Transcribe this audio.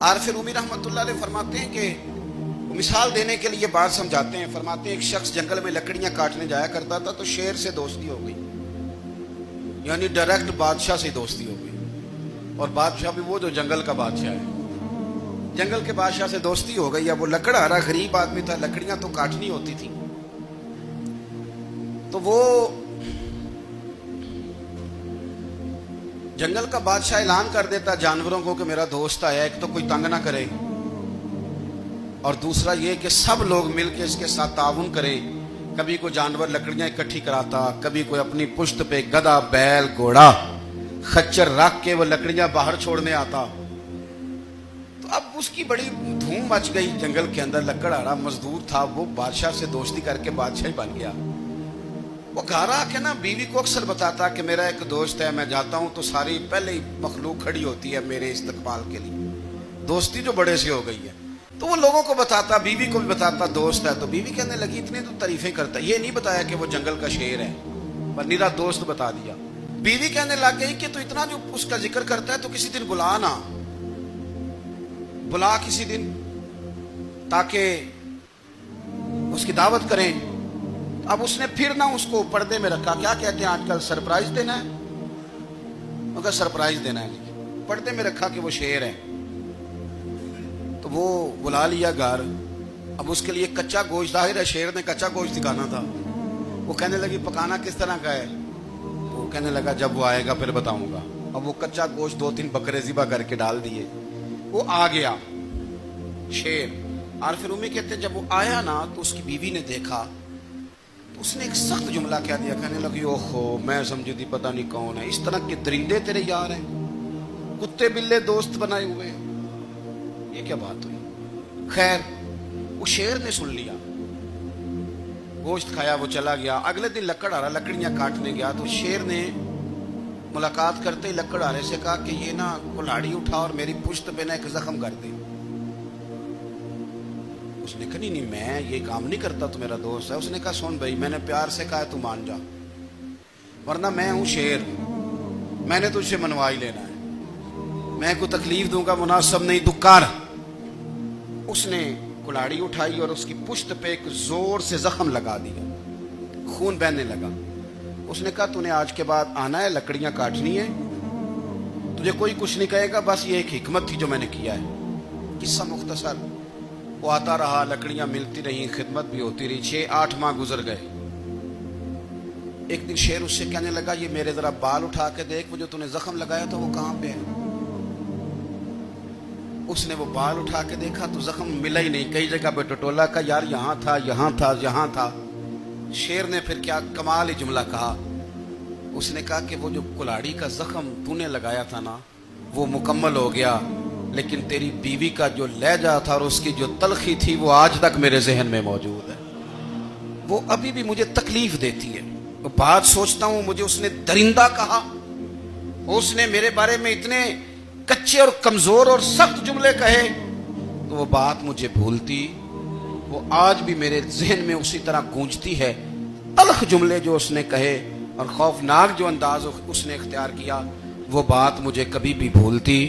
عارف رومی رحمتullah علیہ فرماتے ہیں کہ مثال دینے کے لیے بات سمجھاتے ہیں. فرماتے ہیں ایک شخص جنگل میں لکڑیاں کاٹنے جایا کرتا تھا تو شیر سے دوستی ہو گئی, یعنی ڈائریکٹ بادشاہ سے دوستی ہو گئی. اور بادشاہ بھی وہ جو جنگل کا بادشاہ ہے, جنگل کے بادشاہ سے دوستی ہو گئی. اب وہ لکڑہارا غریب آدمی تھا, لکڑیاں تو کاٹنی ہوتی تھی. تو وہ جنگل کا بادشاہ اعلان کر دیتا جانوروں کو کہ میرا دوست آیا, ایک تو کوئی تنگ نہ کرے, اور دوسرا یہ کہ سب لوگ مل کے اس کے ساتھ تعاون کریں. کبھی کوئی جانور لکڑیاں اکٹھی کراتا, کبھی کوئی اپنی پشت پہ گدھا, بیل, گھوڑا, خچر رکھ کے وہ لکڑیاں باہر چھوڑنے آتا. تو اب اس کی بڑی دھوم مچ گئی جنگل کے اندر. لکڑہارا مزدور تھا, وہ بادشاہ سے دوستی کر کے بادشاہ ہی بن گیا. وہ گھر آ کے نا بیوی کو اکثر بتاتا کہ میرا ایک دوست ہے, میں جاتا ہوں تو ساری پہلے ہی مخلوق کھڑی ہوتی ہے میرے استقبال کے لیے, دوستی جو بڑے سے ہو گئی ہے. تو وہ لوگوں کو بتاتا, بیوی کو بھی بتاتا دوست ہے. تو بیوی کہنے لگی اتنی تو تعریفیں کرتا, یہ نہیں بتایا کہ وہ جنگل کا شیر ہے, پر نیرا دوست بتا دیا. بیوی کہنے لگ گئی کہ تو اتنا جو اس کا ذکر کرتا ہے تو کسی دن بلا نا, بلا کسی دن تاکہ اس کی دعوت کریں. اب اس نے پھر نہ اس کو پردے میں رکھا, کیا کہتے ہیں آج کل, سرپرائز دینا ہے, مگر سرپرائز دینا ہے, پردے میں رکھا کہ وہ شیر ہے. تو وہ بلا لیا گھر. اب اس کے لیے کچا گوشت, ظاہر ہے شیر نے کچا گوشت دکھانا تھا. وہ کہنے لگی پکانا کس طرح کا ہے؟ وہ کہنے لگا جب وہ آئے گا پھر بتاؤں گا. اب وہ کچا گوشت 2-3 بکرے ذبح کر کے ڈال دیے. وہ آ گیا شیر. عارف رومی کہتے ہیں جب وہ آیا نا تو اس کی بیوی نے دیکھا, اس نے ایک سخت جملہ کہہ دیا. کہنے لگی اوہو, میں سمجھی تھی پتہ نہیں کون ہے, اس طرح کے درندے تیرے یار ہیں, کتے بلے دوست بنائے ہوئے ہیں, یہ کیا بات ہوئی؟ خیر وہ شیر نے سن لیا, گوشت کھایا, وہ چلا گیا. اگلے دن لکڑہارا لکڑیاں کاٹنے گیا تو شیر نے ملاقات کرتے ہی لکڑہارے سے کہا کہ یہ نا کلاڑی اٹھا اور میری پشت پہ نا ایک زخم کر دے. اس نے کہا نہیں میں یہ کام نہیں کرتا, تو میرا دوست ہے. اس نے کہا سن بھائی, میں نے پیار سے کہا ہے تو مان جا, ورنہ میں ہوں شیر, میں نے تجھ سے منوا ہی لینا ہے, میں کو تکلیف دوں گا مناسب نہیں, تو کر. اس نے کلاڑی اٹھائی اور اس کی پشت پہ ایک زور سے زخم لگا دیا, خون بہنے لگا. اس نے کہا تو نے آج کے بعد آنا ہے, لکڑیاں کاٹنی ہے, تجھے کوئی کچھ نہیں کہے گا, بس یہ ایک حکمت تھی جو میں نے کیا ہے. قصہ مختصر. وہ آتا رہا, لکڑیاں ملتی رہیں, خدمت بھی ہوتی رہی. 6-8 ماہ گزر گئے. ایک دن شیر اس سے کہنے لگا یہ میرے ذرا بال اٹھا کے دیکھ, وہ جو تو نے زخم لگایا تھا وہ کہاں پہ ہے؟ اس نے وہ بال اٹھا کے دیکھا تو زخم ملا ہی نہیں, کئی جگہ پہ ٹٹولا کا, یار یہاں تھا, یہاں تھا, یہاں تھا. شیر نے پھر کیا کمال ہی جملہ کہا. اس نے کہا کہ وہ جو کلاڑی کا زخم تو نے لگایا تھا نا وہ مکمل ہو گیا, لیکن تیری بیوی کا جو لہجہ تھا اور اس کی جو تلخی تھی وہ آج تک میرے ذہن میں موجود ہے, وہ ابھی بھی مجھے تکلیف دیتی ہے. بات سوچتا ہوں مجھے اس نے درندہ کہا, اس نے میرے بارے میں اتنے کچے اور کمزور اور سخت جملے کہے, تو وہ بات مجھے بھولتی, وہ آج بھی میرے ذہن میں اسی طرح گونجتی ہے. تلخ جملے جو اس نے کہے اور خوفناک جو انداز اس نے اختیار کیا, وہ بات مجھے کبھی بھی بھولتی